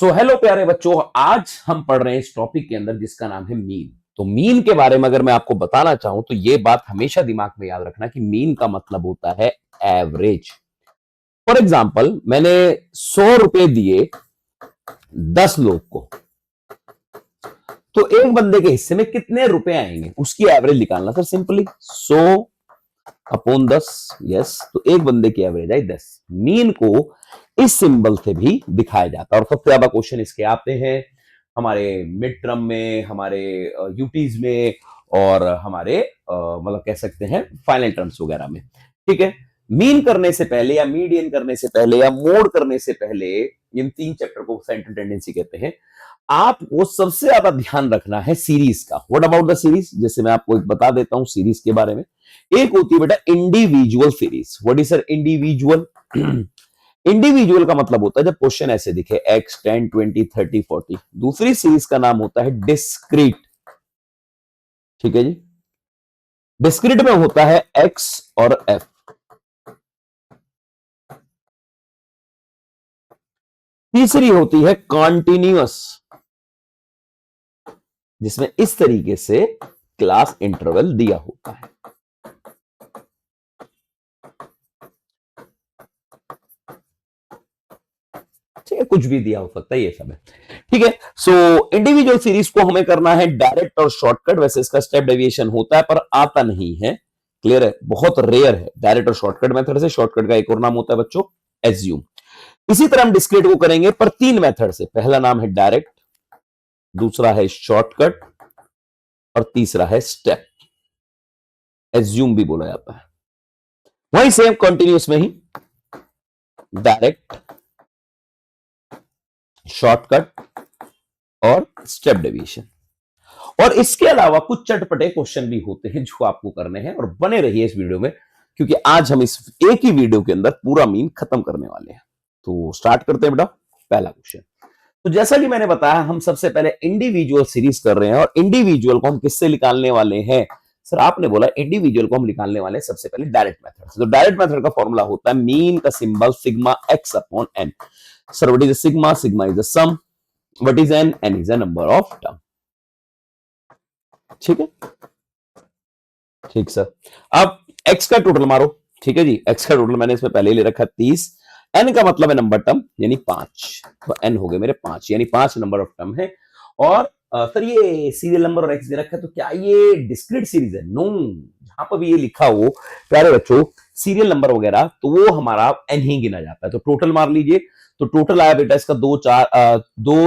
So hello प्यारे बच्चों, आज हम पढ़ रहे हैं इस टॉपिक के अंदर जिसका नाम है मीन। तो मीन के बारे में अगर मैं आपको बताना चाहूं तो ये बात हमेशा दिमाग में याद रखना कि मीन का मतलब होता है एवरेज। फॉर एग्जाम्पल, मैंने 100 रुपए दिए 10 लोग को, तो एक बंदे के हिस्से में कितने रुपए आएंगे उसकी एवरेज निकालना सर। सिंपली 100/10। यस, तो एक बंदे की एवरेज आई 10। मीन को इस सिंबल से भी दिखाया जाता है और सबसे ज्यादा क्वेश्चन इसके आते हैं हमारे मिड टर्म में, हमारे यूटीज में और हमारे मतलब कह सकते हैं फाइनल टर्म्स वगैरह में। ठीक है, मीन करने से पहले या मीडियन करने से पहले या मोड करने से पहले, इन 3 चैप्टर को सेंट्रल टेंडेंसी कहते हैं, आपको सबसे ज्यादा ध्यान रखना है सीरीज का। What about the series? जैसे मैं आपको एक बता देता हूं सीरीज के बारे में। एक होती है बेटा individual series. What is sir individual? Individual का मतलब होता है जब क्वेश्चन ऐसे दिखे x 10 20 30 40। दूसरी सीरीज का नाम होता है डिस्क्रीट। ठीक है जी, डिस्क्रीट में होता है x और f। तीसरी होती है कॉन्टिन्यूअस, जिसमें इस तरीके से क्लास इंटरवल दिया होता है। ठीक है, कुछ भी दिया हो सकता है, ये सब है। ठीक है, सो इंडिविजुअल सीरीज को हमें करना है डायरेक्ट और शॉर्टकट। वैसे इसका स्टेप डेविएशन होता है पर आता नहीं है। क्लियर है, बहुत रेयर है डायरेक्ट और शॉर्टकट मेथड से। शॉर्टकट का एक और नाम होता है बच्चों एज्यूम। इसी तरह हम डिस्क्रीट को करेंगे पर 3 मेथड से। पहला नाम है डायरेक्ट, दूसरा है शॉर्टकट और तीसरा है स्टेप। एज्यूम भी बोला जाता है। वही सेम कंटिन्यूअस में ही डायरेक्ट, शॉर्टकट और स्टेप डेविएशन। और इसके अलावा कुछ चटपटे क्वेश्चन भी होते हैं जो आपको करने हैं, और बने रहिए इस वीडियो में क्योंकि आज हम इस एक ही वीडियो के अंदर पूरा मीन खत्म करने वाले हैं। तो स्टार्ट करते हैं बेटा। पहला क्वेश्चन, तो जैसा कि मैंने बताया हम सबसे पहले इंडिविजुअल सीरीज कर रहे हैं और इंडिविजुअल को हम किससे निकालने वाले हैं? सर आपने बोला इंडिविजुअल को हम निकालने वाले हैं सबसे पहले डायरेक्ट मेथड से। तो डायरेक्ट मेथड का फॉर्मूला होता है मीन का symbol sigma x upon n. Sir what is sigma? Sigma is the sum, what is n? N is the number of term. ठीक है, ठीक सर। अब x का टोटल मारो। ठीक है जी, x का टोटल मैंने इसमें पहले ही ले रखा 30। n का मतलब है नंबर टर्म यानी 5, तो n हो गए मेरे 5 यानी 5 नंबर ऑफ टर्म है। और सर ये सीरियल नंबर और x दे रखा है, तो क्या ये डिस्क्रीट सीरीज है? नो, जहां पर भी ये लिखा हो प्यारे बच्चों सीरियल नंबर वगैरह, तो वो हमारा n ही गिना जाता है। तो टोटल मार लीजिए, तो टोटल आया बेटा इसका 2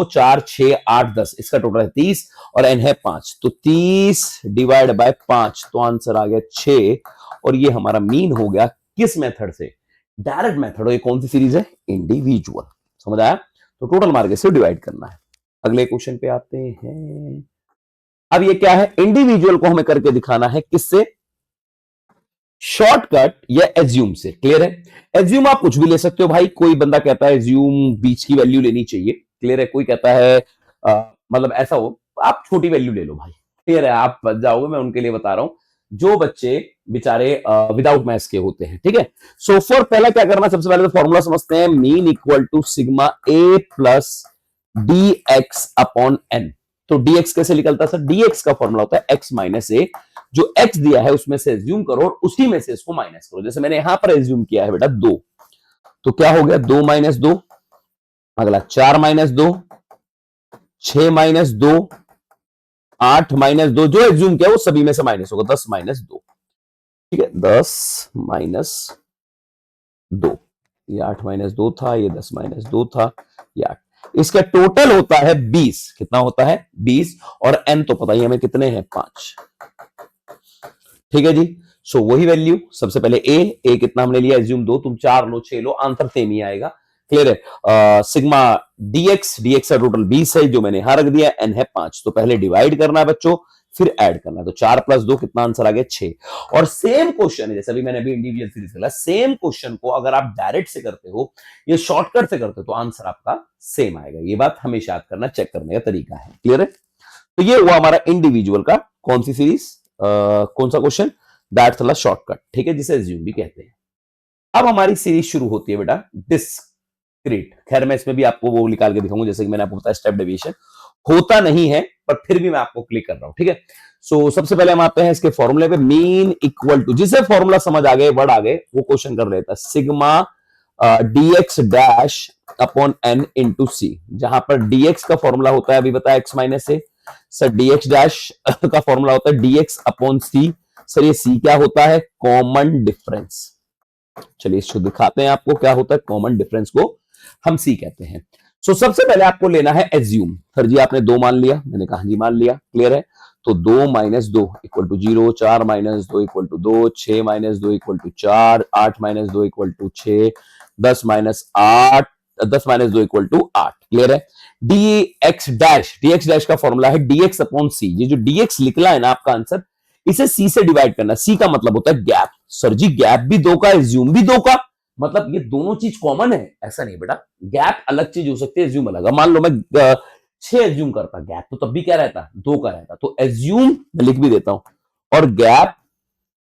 4 6 8 10, इसका टोटल है 30 और n है 5, तो 30 डिवाइड बाय 5, तो आंसर आ गया 6। और ये हमारा मीन हो गया किस मेथड से? Direct method. ये कौन सी सीरीज है? इंडिविजुअल। समझ आया? तो टोटल मार के डिवाइड करना है। अगले क्वेश्चन पे आते हैं। अब ये क्या है? इंडिविजुअल को हमें करके दिखाना है किससे? शॉर्टकट या एज्यूम से। क्लियर है? एज्यूम आप कुछ भी ले सकते हो भाई। कोई बंदा कहता है एज्यूम बीच की वैल्यू लेनी चाहिए। क्लियर है? कोई कहता है मतलब ऐसा हो, आप छोटी वैल्यू ले लो भाई। क्लियर है? आप बच जाओगे, मैं उनके लिए बता रहा हूं जो बच्चे बेचारे विदाउट मैथ्स के होते हैं। ठीक है, सो फॉर पहला क्या करना, सबसे पहले तो फॉर्मूला समझते हैं। Mean equal to sigma A plus D X upon N. तो dx कैसे निकलता है सर? dx का फॉर्मूला होता है x माइनस ए। जो x दिया है उसमें से एज्यूम करो और उसी में से इसको माइनस करो। जैसे मैंने यहां पर एज्यूम किया है बेटा 2, तो क्या हो गया 2 माइनस 2। अगला 4 माइनस 2, 6 माइनस 2, 8 माइनस 2। जो एज्यूम किया वो सभी में से माइनस होगा, 10 माइनस 2। ठीक है, 10 माइनस 2, ये 8 माइनस 2 था, ये 10 माइनस 2 था, ये 8। इसका टोटल होता है 20। कितना होता है? 20। और n तो पता ही हमें कितने हैं? 5। ठीक है जी, सो वही वैल्यू सबसे पहले a कितना हमने लिया? एज्यूम 2, तुम 4 लो 6 लो, आंसर सेम ही आएगा। क्लियर है? सिग्मा dx का टोटल 20 है जो मैंने यहां रख दिया, n है 5। तो पहले डिवाइड करना है बच्चों, फिर ऐड करना है। तो 4 प्लस 2 कितना आंसर आ गया? 6। और सेम क्वेश्चन है, जैसे अभी मैंने अभी इंडिविजुअल सीरीज करा, सेम क्वेश्चन को अगर आप डायरेक्ट से करते हो या शॉर्टकट से करते हो तो आंसर आपका सेम आएगा। ये बात हमेशा याद करना, चेक करने का तरीका है। क्लियर है? तो ये हुआ हमारा इंडिविजुअल का कौन सी सीरीज, कौन सा क्वेश्चन? That's the shortcut. ठीक है, जिसे एज्यूम भी कहते हैं। अब हमारी सीरीज शुरू होती है बेटा ग्रेट। खैर मैं इसमें भी आपको वो निकाल के दिखाऊंगा, जैसे कि मैंने आपको बताया स्टेप डेविएशन होता नहीं है, पर फिर भी मैं आपको क्लिक कर रहा हूं, ठीक है। सो सबसे पहले हम आते हैं इसके फॉर्मूले पे, मीन इक्वल टू, जिसे फॉर्मूला समझ आ गए, वर्ड आ गए, वो क्वेश्चन कर लेता है, sigma dx dash upon n into c, जहां पर dx का फॉर्मूला होता है, अभी बताया x माइनस ए, सर dx डैश का फॉर्मूला होता है dx अपॉन सी, सर ये c क्या होता है, कॉमन डिफरेंस। चलिए इसको दिखाते हैं आपको क्या होता है, कॉमन डिफरेंस को हम सी कहते हैं। सो सबसे पहले आपको लेना है एज्यूम, सर जी आपने 2 मान लिया, मैंने कहा जी मान लिया, क्लियर है। तो 2 minus 2 equal to 0, 4 minus 2 equal to 2, 6 minus 2 equal to 4, 8 minus 2 equal to 6, 10 minus 8, 10 minus 2 equal to 8, clear है। dx डैश का फॉर्मूला है dx अपॉन सी, ये जो dx निकला है ना आपका आंसर, इसे c से डिवाइड करना, c का मतलब होता है गैप। सर जी गैप भी 2 का, एज्यूम भी 2 का, मतलब ये दोनों चीज कॉमन है, ऐसा नहीं बेटा, गैप अलग चीज हो सकती है, एज्यूम अलग। मान लो मैं 6 एज्यूम करता गैप, तो तब भी क्या रहता, 2 का रहता, तो एज्यूम मैं लिख भी देता हूं, और गैप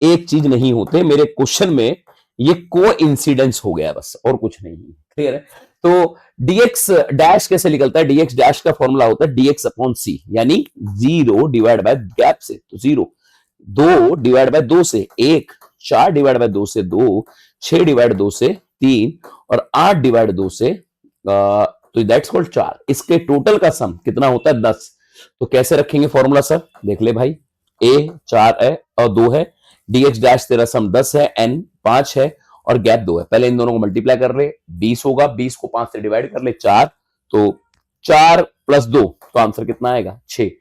एक चीज नहीं होते मेरे क्वेश्चन में, ये को इंसिडेंस हो गया बस, और कुछ नहीं, क्लियर है। तो dx डैश कैसे निकलता है, dx डैश का फॉर्मूला होता है dx अपॉन c, यानी 0 डिवाइड बाय गैप से, तो 0, 2 डिवाइड बाय 2 से 1, 4 डिवाइड बाय 2 से 2, 6 डिवाइड 2 से 3, और 8 डिवाइड 2 से तो दैट्स कॉल्ड 4। इसके टोटल का सम कितना होता है, 10। तो कैसे रखेंगे फॉर्मूला सर, देख ले भाई, a 4 है और 2 है, dx डैश तेरा सम 10 है, n 5 है, और गैप 2 है। पहले इन दोनों को मल्टीप्लाई कर ले, 20 होगा, 20 को 5 से डिवाइड कर ले, 4, तो 4 प्लस 2, तो आंसर कितना आएगा, 6।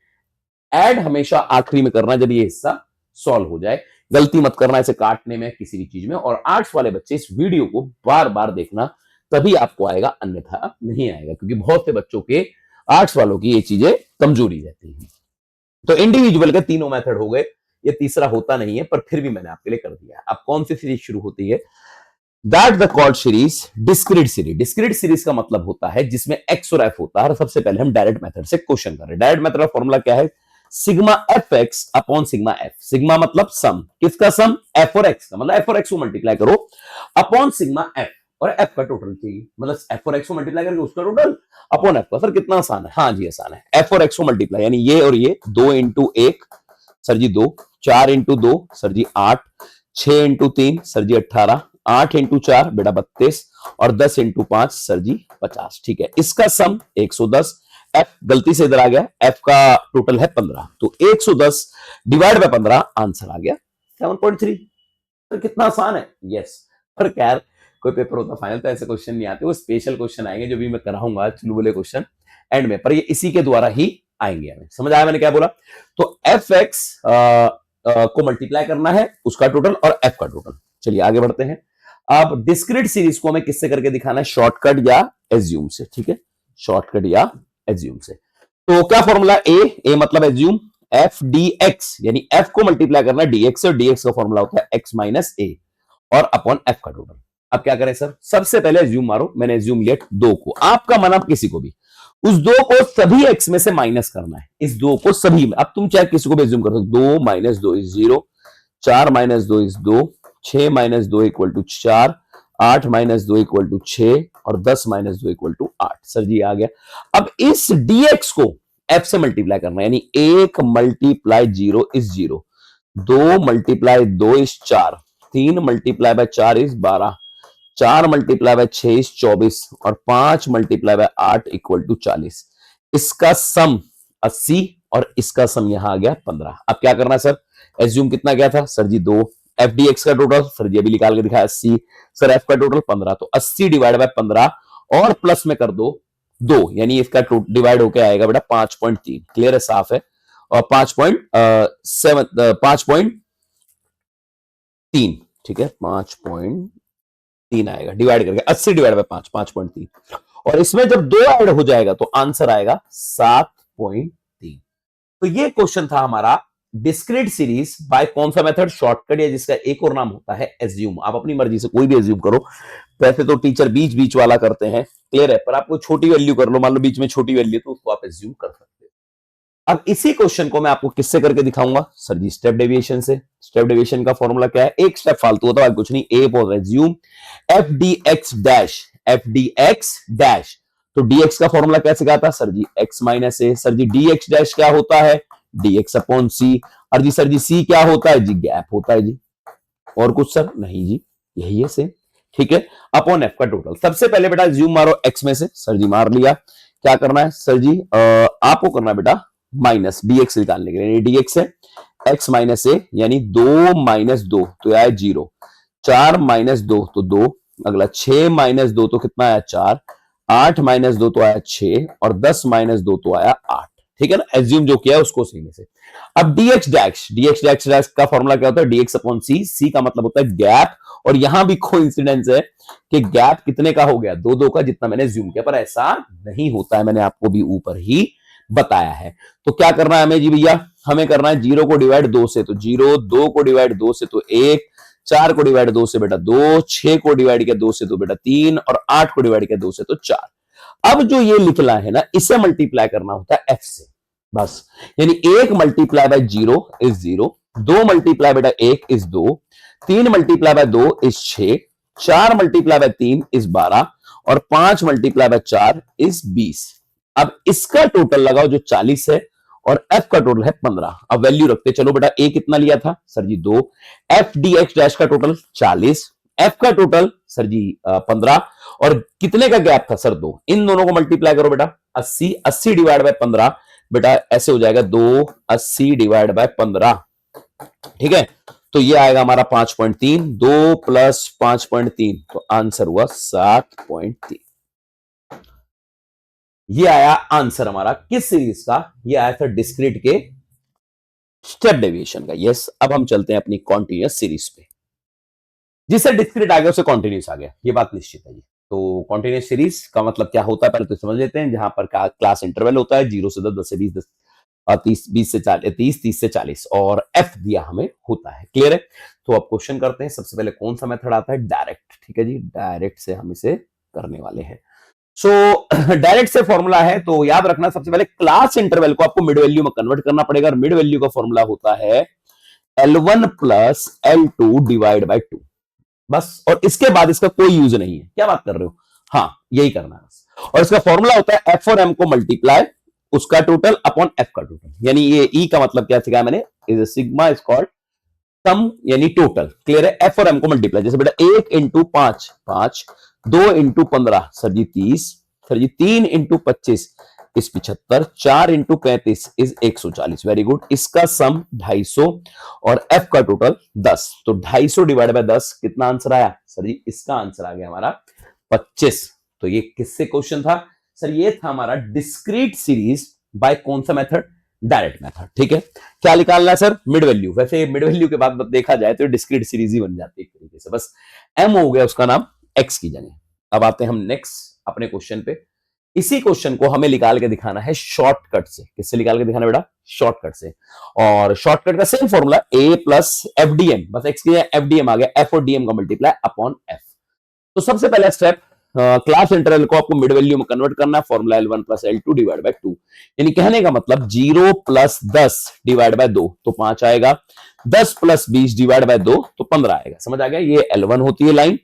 ऐड हमेशा आखिरी में करना जब ये हिस्सा सॉल्व हो जाए, गलती मत करना इसे काटने में, किसी भी चीज में। और आर्ट्स वाले बच्चे इस वीडियो को बार बार देखना, तभी आपको आएगा, अन्यथा नहीं आएगा, क्योंकि बहुत से बच्चों के, आर्ट्स वालों की ये चीजें कमजोरी रहती है। तो इंडिविजुअल के तीनों मेथड हो गए, ये तीसरा होता नहीं है, पर फिर भी मैंने आपके लिए कर दिया। अब कौन सी सीरीज शुरू होती है, that the called series discrete series. Discrete series का मतलब होता है जिसमें एक्स और एफ होता है। सबसे पहले हम डायरेक्ट मेथड से क्वेश्चन कर रहे हैं। डायरेक्ट मेथड का फॉर्मूला क्या है, sigma F x upon sigma F. Sigma मतलब सम, किसका सम, एफ और एक्स का, मतलब एफ और एक्स को मल्टीप्लाई करो अपॉन सिग्मा एफ, और एफ का टोटल चाहिए, मतलब एफ और एक्स को मल्टीप्लाई करके उसका टोटल अपॉन एफ का। सर कितना आसान है, हाँ जी आसान है। एफ और एक्स को मल्टीप्लाई, यानी ये और ये, 2 इंटू 1 सर जी 2, 4 इंटू 2 सर जी 8, 6 इंटू 3 सर जी 18, 8 इंटू 4 बेटा 32, और 10 इंटू 5 सर जी 50, ठीक है। इसका सम 110, एफ गलती से इधर आ गया, एफ का टोटल है 15, तो 110 डिवाइड बाय 15, आंसर आ गया 7.3। तो कितना आसान है, यस। पर खैर कोई पेपर होता फाइनल तो ऐसे क्वेश्चन नहीं आते, वो स्पेशल क्वेश्चन आएंगे जो भी मैं कराऊंगा चुलबुले क्वेश्चन एंड में, पर ये इसी के द्वारा ही आएंगे। हमें समझ आया मैंने क्या बोला। तो एफ एक्स को मल्टीप्लाई करना है, उसका टोटल और एफ का टोटल। चलिए आगे बढ़ते हैं। अब डिस्क्रीट सीरीज को हमें किससे करके दिखाना है, शॉर्टकट या एज्यूम से, ठीक है, शॉर्टकट या एज्यूम से। तो क्या फॉर्मूला, ए मतलब एज्यूम, एफ डी एक्स, यानी एफ को मल्टीप्लाई करना है डीएक्स से, और डीएक्स का फॉर्मूला होता है एक्स माइनस ए, और अपॉन एफ का टोटल। अब क्या करें सर, सबसे पहले एज्यूम मारो, मैंने एज्यूम लिया 2 को, आपका मन आप किसी को भी, उस 2 को सभी एक्स में से माइनस करना है, इस 2 को सभी में। अब तुम चाहे किसी को भी एज्यूम कर दो, 2 minus 2 is 0, 4 minus 2 is 2, 6 minus 2 equal to 4, 8 minus 2 equal to 6, और 10 minus 2 equal to 8, sir ji आ गया। अब इस dx को f से मल्टीप्लाई करना है, यानी 1 multiply 0 is 0, 2 multiply 2 is 4, 3 multiply by 4 is 12, 4 multiply by 6 is 24, और 5 मल्टीप्लाई बाय 8 इक्वल टू 40। इसका सम 80, और इसका सम यहां आ गया 15। अब क्या करना है सर, एज्यूम कितना गया था सर जी 2, एफ डी एक्स का टोटल सर जी अभी निकाल के दिखाया 80, सर एफ का टोटल 15, तो 80 डिवाइड बाय 15, और प्लस में कर दो 2, यानी इसका डिवाइड होके आएगा बेटा 5.3, क्लियर है, साफ है। और 5.3, ठीक है, 5.3 आएगा डिवाइड करके, 80 डिवाइड बाय 5, 5.3, और इसमें जब 2 ऐड हो जाएगा तो आंसर आएगा 7.3। तो ये क्वेश्चन था हमारा डिस्क्रीट सीरीज बाय कौन सा मेथड, शॉर्टकट, या जिसका एक और नाम होता है एज्यूम। आप अपनी मर्जी से कोई भी एज्यूम करो, वैसे तो टीचर बीच बीच वाला करते हैं, क्लियर है, पर आपको छोटी वैल्यू कर लो, मान लो बीच में छोटी वैल्यू, तो उसको आप एज्यूम कर सकते हो। अब इसी क्वेश्चन को मैं आपको किससे करके दिखाऊंगा, सर जी स्टेप डेविएशन से। स्टेप डेविएशन का फॉर्मूला क्या है, एक स्टेप फालतू होता है, कुछ नहीं, A for assume, F D x dash, F D x dash. तो dx का फॉर्मूला कैसे क्या था सर जी, x माइनस ए। सर जी dx डैश क्या होता है, dx अपॉन सी। और जी सर जी c क्या होता है जी, गैप होता है जी। और कुछ सर नहीं जी, यही है सेम। ठीक है, अपॉन f का टोटल। सबसे पहले बेटा ज्यूम मारो x में से, सर जी मार लिया। क्या करना है सर जी, आपको करना है बेटा माइनस dx निकालने के लिए। dx है x माइनस ए, यानी 2 माइनस 2 तो आया 0, 4 माइनस 2 तो 2, अगला 6 माइनस 2 तो कितना आया 4, 8 माइनस 2 तो आया 6, और 10 माइनस 2 तो आया 8। ठीक है ना, एज्यूम जो किया उसको सही में से। अब dx डैश का फॉर्मूला क्या होता है, dx अपॉन सी। सी का मतलब होता है गैप, और यहां भी कोइंसिडेंस है कि गैप कितने का हो गया, दो दो का, जितना मैंने ज्यूम किया, पर ऐसा नहीं होता है, मैंने आपको भी ऊपर ही बताया है। तो क्या करना है हमें जी भैया, हमें करना है 0 को डिवाइड 2 से तो 0, 2 को डिवाइड 2 से तो 1, 4 को डिवाइड 2 से बेटा 2, 6 को डिवाइड किया 2 से तो बेटा 3, और 8 को डिवाइड किया 2 से तो 4। अब जो ये लिखना है ना, इसे मल्टीप्लाई करना होता है f से बस। यानी 1 मल्टीप्लाई बाय 0 इज 0, 2 मल्टीप्लाई बेटा 1 is 2, 3 multiply by 2 is 6, 4 multiply by 3 is 12, और 5 मल्टीप्लाई बाय 4 इज 20। अब इसका टोटल लगाओ जो 40 है, और f का टोटल है 15। अब वैल्यू रखते चलो बेटा, a कितना लिया था सर जी 2, f dx डैश का टोटल 40, f का टोटल सर जी 15, और कितने का गैप था सर 2। इन दोनों को मल्टीप्लाई करो बेटा, 80, 80 डिवाइड बाय 15 बेटा ऐसे हो जाएगा 2, 80 डिवाइड बाय 15। ठीक है, तो ये आएगा हमारा 5.3, 2 प्लस 5.3, तो आंसर हुआ 7.3। ये आया आंसर हमारा किस सीरीज का, ये आया था डिस्क्रीट के स्टेप डेविएशन का। यस, अब हम चलते हैं अपनी कॉन्टिन्यूअस सीरीज पे। जिससे डिस्क्रीट आ गया उसे कॉन्टिन्यूअस आ गया, ये बात निश्चित है जी। तो कॉन्टिन्यूअस सीरीज का मतलब क्या होता है पहले तो समझ लेते हैं। जहां पर क्लास इंटरवल होता है 0 से 10, 10 से 20, 10 30, 20 से 40, 30, 30 से 40, और एफ दिया हमें होता है। क्लियर है, तो अब क्वेश्चन करते हैं। सबसे पहले कौन सा मेथड आता है, डायरेक्ट। ठीक है जी, डायरेक्ट से हम इसे करने वाले हैं। सो डायरेक्ट से फॉर्मूला है, तो याद रखना सबसे पहले क्लास इंटरवल को आपको मिड वैल्यू में कन्वर्ट करना पड़ेगा, और मिड वैल्यू का फॉर्मूला होता है L1 plus L2 divide by 2 बस। और इसके बाद इसका कोई यूज नहीं है। क्या बात कर रहे हो, हाँ यही करना है। और इसका फॉर्मूला होता है एफ और एम को मल्टीप्लाई, उसका टोटल अपॉन एफ का टोटल। यानी ये ई का मतलब क्या सिखाया मैंने, इज सिग्मा इज कॉल्ड सम, यानी टोटल। क्लियर है, एफ और एम को मल्टीप्लाई, जैसे बेटा 1 into 5 5, 2 into 15 sir ji 30, sir जी 3 इंटू 25 इस 75, 4 इंटू 35 इज 140। वेरी गुड, इसका सम 250 और एफ का टोटल 10। तो 250 डिवाइड बाय 10 कितना आंसर आया सर जी, इसका आंसर आ गया हमारा 25। तो ये किससे क्वेश्चन था सर, ये था हमारा डिस्क्रीट सीरीज बाय कौन सा मेथड, डायरेक्ट मेथड। ठीक है, क्या निकालना है सर, मिड वैल्यू। वैसे मिड वैल्यू के बाद देखा जाए तो डिस्क्रीट सीरीज ही बन जाती है एक तरीके से, बस एम हो गया उसका नाम एक्स की जगह। अब आते हैं हम नेक्स्ट अपने क्वेश्चन पे। इसी क्वेश्चन को हमें निकाल के दिखाना है शॉर्टकट से। किससे निकाल के दिखाना है बेटा, शॉर्टकट से। और शॉर्टकट का same formula a plus F D M, बस एक्स की एफ डी एम आ गया, एफ और डी एम का मल्टीप्लाई अपॉन एफ। तो सबसे पहला स्टेप, क्लास इंटरवल को आपको मिड वैल्यू में कन्वर्ट करना है, formula L1 plus L2 divide by 2। यानी कहने का मतलब 0 प्लस 10 डिवाइड बाय 2 तो 5 आएगा, 10 प्लस 20 डिवाइड बाय 2 तो 15 आएगा। समझ आ गया, ये L1 होती है लाइन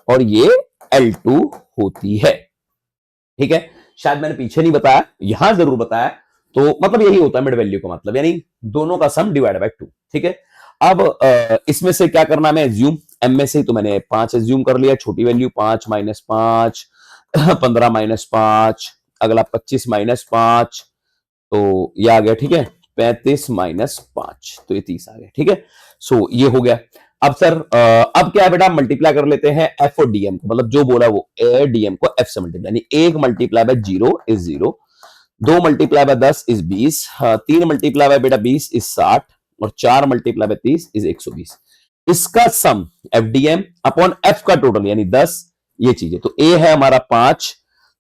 और ये L2 होती है। ठीक है, शायद मैंने पीछे नहीं बताया, यहां जरूर बताया। तो मतलब यही होता है मिड वैल्यू का मतलब, यानी दोनों का सम डिवाइड बाय 2। ठीक है, अब इसमें से क्या करना है, मैं एज्यूम एम में से तो मैंने 5 एज्यूम कर लिया, छोटी वैल्यू 5 माइनस 5, 15 माइनस 5, अगला 25 माइनस 5, तो ये आ गया। ठीक है, 35 माइनस 5 तो ये 30 आ गया। ठीक है, सो ये हो गया। अब सर अब क्या है बेटा, मल्टीप्लाई कर लेते हैं एफ और डीएम को, मतलब जो बोला वो ए डीएम को एफ से मल्टीप्लाई, यानी 1 multiply by 0 is 0, 2 multiply by 10 is 20, 3 multiply by बेटा 20 इज 60, और 4 मल्टीप्लाई बाय 30 इज 120। इसका सम एफ डीएम अपॉन एफ का टोटल यानी 10, ये चीज है। तो ए है हमारा 5,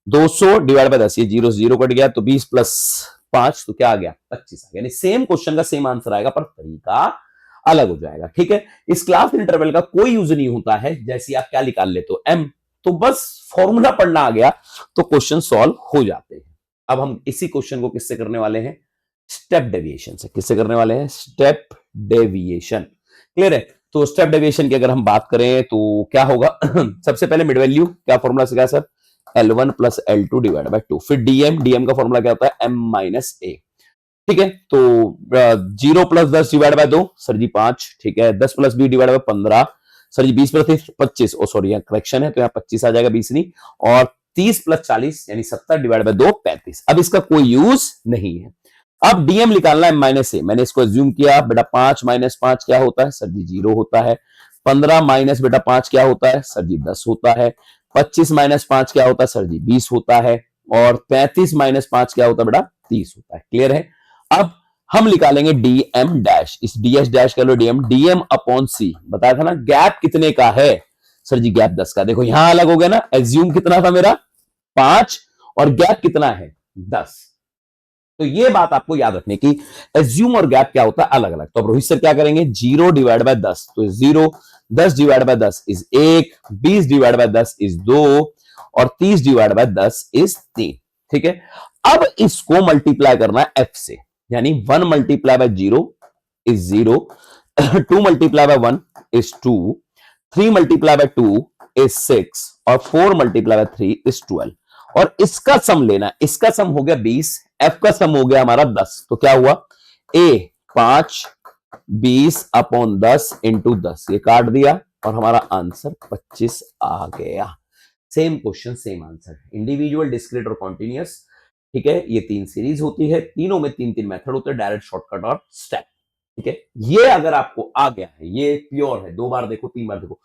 200 डिवाइड बाय 10, ये 0 0 कट गया, तो 20 प्लस 5 तो क्या आ गया 25 आ गया। यानी सेम क्वेश्चन का सेम आंसर आएगा पर तरीका अलग हो जाएगा। ठीक है, इस क्लास इंटरवल का कोई यूज नहीं होता है, जैसे आप क्या निकाल लेते हो एम, तो बस फॉर्मूला पढ़ना आ गया तो क्वेश्चन सॉल्व हो जाते हैं। अब हम इसी क्वेश्चन को किससे करने वाले हैं, स्टेप डेविएशन से। किससे करने वाले हैं, स्टेप डेविएशन। क्लियर है, तो स्टेप डेविएशन की अगर हम बात करें तो क्या होगा सबसे पहले मिड वैल्यू क्या फॉर्मूला सीखा sir, L1 plus L2 divide by 2, फिर डीएम का फॉर्मूला क्या होता है M माइनस ए। ठीक है, तो 0 plus 10 divide by 2 sir ji 5, ठीक है, 10 plus 20 divide by 15 sir ji 20 plus 25, oh sorry यहाँ करेक्शन है तो यहाँ 25 आ जाएगा 20 नहीं, और 30 प्लस 40 यानी 70 डिवाइड बाय 2 35। अब इसका कोई यूज नहीं है। अब डीएम निकालना है माइनस ए, मैंने इसको एज्यूम किया बेटा 5 माइनस 5 क्या होता है सर जी 0 होता है, 15 माइनस बेटा 5 क्या होता है सर जी 10 होता है, 25 माइनस 5 क्या होता है सर जी 20 होता है, और 35 माइनस 5 क्या होता है बेटा 30 होता है। क्लियर है। अब हम निकालेंगे डीएम डैश, इस डीएस डैश कर लो डीएम अपॉन सी, बताया था ना गैप कितने का है सर जी गैप 10 का। देखो यहां अलग हो गया ना, एज्यूम कितना था मेरा 5 और गैप कितना है 10, तो ये बात आपको याद रखने की, एज्यूम और गैप क्या होता है अलग अलग। तो अब रोहित सर क्या करेंगे 0 डिवाइड बाय 10 तो 0, 10 divide bye 10 is 1, 20 divide bye 10 is 2 और 30 डिवाइड बाय 10 इज 3। ठीक है, अब इसको मल्टीप्लाई करना है एफ से, यानी 1 multiply by 0 is 0, 2 multiply by 1 is 2, 3 multiply by 2 is 6 और 4 मल्टीप्लाई बाय 3 इज 12, और इसका सम लेना, इसका सम हो गया 20, एफ का सम हो गया हमारा 10, तो क्या हुआ ए 5 20 अपॉन 10 इंटू 10, ये काट दिया और हमारा आंसर 25 आ गया। Same question same answer, individual discrete और कॉन्टिन्यूअस। ठीक है, ये 3 सीरीज होती है, तीनों में 3 मेथड होते हैं, डायरेक्ट, शॉर्टकट और स्टेप। ठीक है, ये अगर आपको आ गया है, ये प्योर है, 2 बार देखो 3 बार देखो,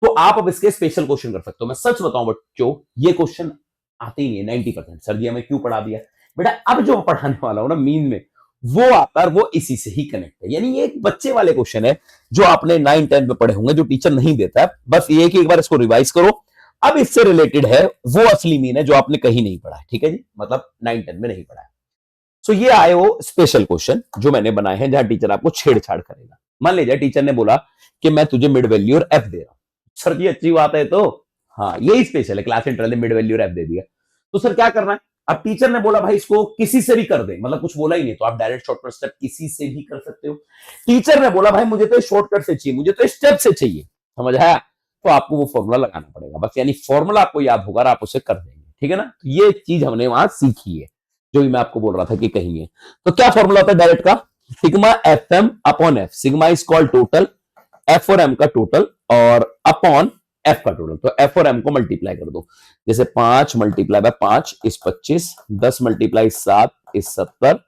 तो आप अब इसके स्पेशल क्वेश्चन कर सकते हो। मैं सच बताऊं बच्चों, ये क्वेश्चन आते ही नहीं है 90%। सर जी हमें क्यों पढ़ा दिया बेटा, अब जो पढ़ाने वाला हो ना मीन में, वो आता है, वो इसी से ही कनेक्ट है। यानी ये एक बच्चे वाले क्वेश्चन है जो आपने 9 10 में पढ़े होंगे, जो टीचर नहीं देता है, बस ये कि एक बार इसको रिवाइज करो। अब इससे रिलेटेड है वो असली मीन है जो आपने कहीं नहीं पढ़ा है। ठीक है जी, मतलब 9 10 में नहीं पढ़ा है। सो ये आए वो स्पेशल क्वेश्चन जो मैंने बनाए हैं, जहां टीचर आपको छेड़छाड़ करेगा। मान लीजिए टीचर ने बोला कि मैं तुझे मिड वैल्यू और एफ दे रहा हूं, सर जी अच्छी बात है, तो हाँ यही स्पेशल है, क्लास इंटरवल में मिड वैल्यू और एफ दे दिया, तो सर क्या करना है। अब टीचर ने बोला भाई इसको किसी से भी कर दे, मतलब कुछ बोला ही नहीं, तो आप डायरेक्ट शॉर्टकट स्टेप किसी से भी कर सकते हो। टीचर ने बोला भाई मुझे तो शॉर्टकट से चाहिए, मुझे तो स्टेप से चाहिए, समझ आया, तो आपको वो फॉर्मूला लगाना पड़ेगा बस, यानी फॉर्मूला आपको याद होगा और आप उसे कर देंगे। ठीक है ना, तो ये चीज हमने वहां सीखी है, जो भी मैं आपको बोल रहा था कि कहीं है। तो क्या फॉर्मूला होता है डायरेक्ट का, sigma F M upon F, sigma is called total, F और एम का टोटल, और अपॉन एफ का टोटल, तो एफ और एम को मल्टीप्लाई कर दो। जैसे 5 multiply by 5 is 25, 10 multiply 7 is 70,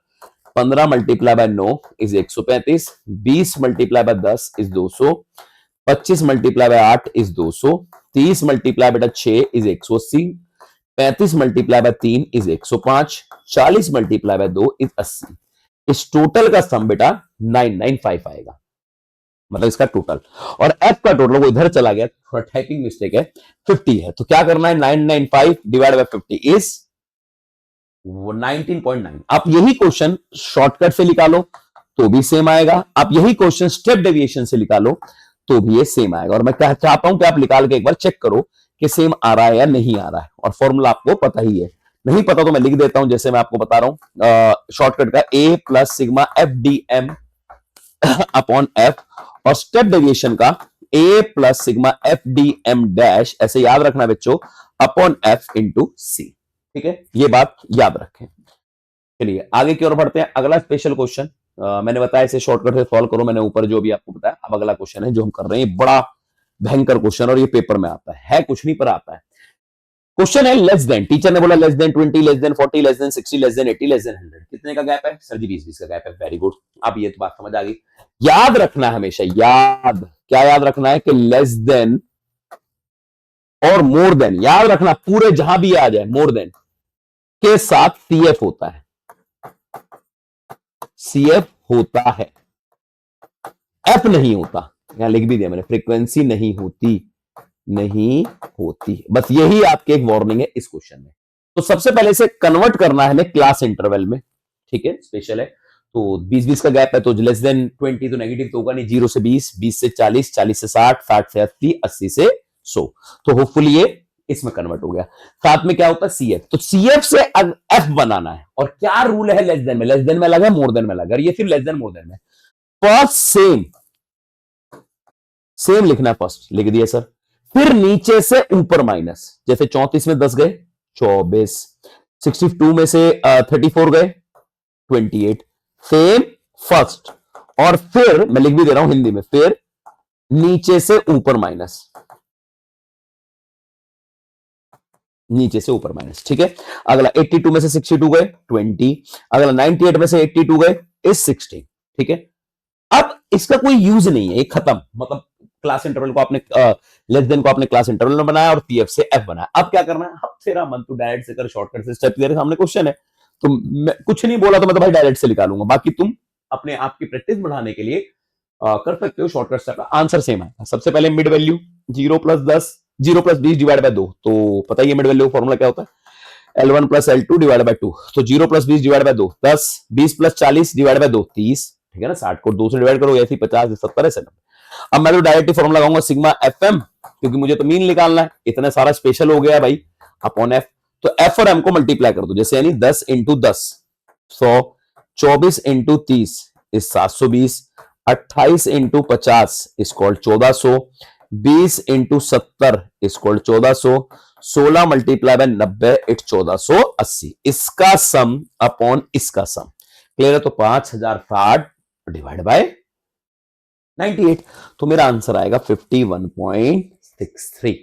15 multiply by 9 is 135, 20 multiply by 10 is 200, 25 multiply by 8 is 200, 30 multiply by 6 is 180, 35 multiply bye 3 is 105, 40 multiply by 2 is 80। इस टोटल का सम बेटा 995 आएगा, मतलब इसका टोटल, और एफ का टोटल वो इधर चला गया, थोड़ा टाइपिंग मिस्टेक है, 50 है, तो क्या करना है 995 डिवाइड बाय 50 इज 19.9। आप यही क्वेश्चन शॉर्टकट से निकालो तो भी सेम आएगा, आप यही क्वेश्चन स्टेप डेविएशन से निकालो तो भी ये सेम आएगा। और मैं चाहता हूं कि आप निकाल के एक बार चेक करो कि सेम आ रहा है या नहीं आ रहा है, और फॉर्मूला आपको पता ही है, नहीं पता तो मैं लिख देता हूं, जैसे मैं आपको बता रहा हूं शॉर्टकट का A plus sigma f D m upon f, और स्टेप डेविएशन का A plus sigma f D m dash, ऐसे याद रखना बच्चों, अपॉन एफ इंटू सी। ठीक है, ये बात याद रखें। चलिए आगे की ओर बढ़ते हैं, अगला स्पेशल क्वेश्चन मैंने बताया इसे शॉर्टकट से सॉल्व करो, मैंने ऊपर जो भी आपको बताया। अब अगला क्वेश्चन है जो हम कर रहे हैं, बड़ा भयंकर क्वेश्चन, और ये पेपर में आता है कुछ नहीं पर आता है। क्वेश्चन है लेस देन, टीचर ने बोला less than 20, less than 40, less than 60, less than 80, less than 100, कितने का गैप है सर जी 20 का गैप है। वेरी गुड, अब ये तो बात समझ आ गई। याद रखना है हमेशा, क्या याद रखना है कि लेस देन और मोर देन, याद रखना पूरे जहां भी आ जाए मोर देन के साथ सीएफ होता है, सीएफ होता है, एफ नहीं होता। यहां लिख भी दिया मैंने, फ्रीक्वेंसी नहीं होती, बस यही आपके एक वार्निंग है इस क्वेश्चन में। तो सबसे पहले इसे कन्वर्ट करना है हमें क्लास इंटरवल में। ठीक है, स्पेशल है, तो 20 का गैप है, तो लेस देन 20 तो नेगेटिव तो होगा नहीं, 0 से 20, 20 से 40, 40 से 60, 60 से 80, 80 से 100, तो होपफुली ये इसमें कन्वर्ट हो गया। साथ में क्या होता है सीएफ, तो सीएफ से एफ बनाना है, और क्या रूल है लेस देन में अलग है, मोर देन में अलग है, ये सिर्फ लेस देन मोर देन में। फर्स्ट सेम सेम लिखना है, फर्स्ट लिख दिया सर। फिर नीचे से ऊपर माइनस, जैसे 34 में 10 गए 24, 62 में से 34 गए 28, सेम फर्स्ट। और फिर मैं लिख भी दे रहा हूं हिंदी में, फिर नीचे से ऊपर माइनस, नीचे से ऊपर माइनस, ठीक है। अगला 82 में से 62 गए 20, अगला 98 में से 82 गए इज 16, ठीक है। अब इसका कोई यूज नहीं है, ये खत्म, मतलब क्लास इंटरवल को आपने लेस देन को आपने क्लास इंटरवल में बनाया और पीएफ से एफ बनाया। अब क्या करना है, अब तेरा मन तो डायरेक्ट से कर, शॉर्टकट से स्टेप, तेरे सामने क्वेश्चन है तो मैं कुछ नहीं बोला तो मैं तो भाई डायरेक्ट से निकालूंगा, बाकी तुम अपने आप की प्रैक्टिस बढ़ाने के लिए कर सकते हो शॉर्टकट स्टेप। आंसर सेम है। सबसे पहले mid value 0 plus 10, 0 plus 20 divide by 2, तो पता ही है मिड वैल्यू फॉर्मूला क्या होता है, L1 plus L2 divide by 2, तो 0 plus 20 divide by 2 10, 20 plus 40 divide by 2 30, ठीक है ना। 60 को 2 से डिवाइड करो, ऐसे 50 70 है। अब मैं तो डायरेक्ट फॉर्मूला लगाऊंगा सिग्मा FM, क्योंकि मुझे तो मीन निकालना है, इतना सारा स्पेशल हो गया भाई, अपॉन एफ। तो एफ और एम को मल्टीप्लाई कर दो, जैसे यानी 10 into 10 100, 24 into 30 is 720, 28 into 50 is called 1400, 20 into 70 is called 1400, 16 multiply by 90 it 1480। इसका सम अपॉन इसका सम क्लियर है। तो 5060 डिवाइड बाय 98, तो मेरा आंसर आएगा 51.63।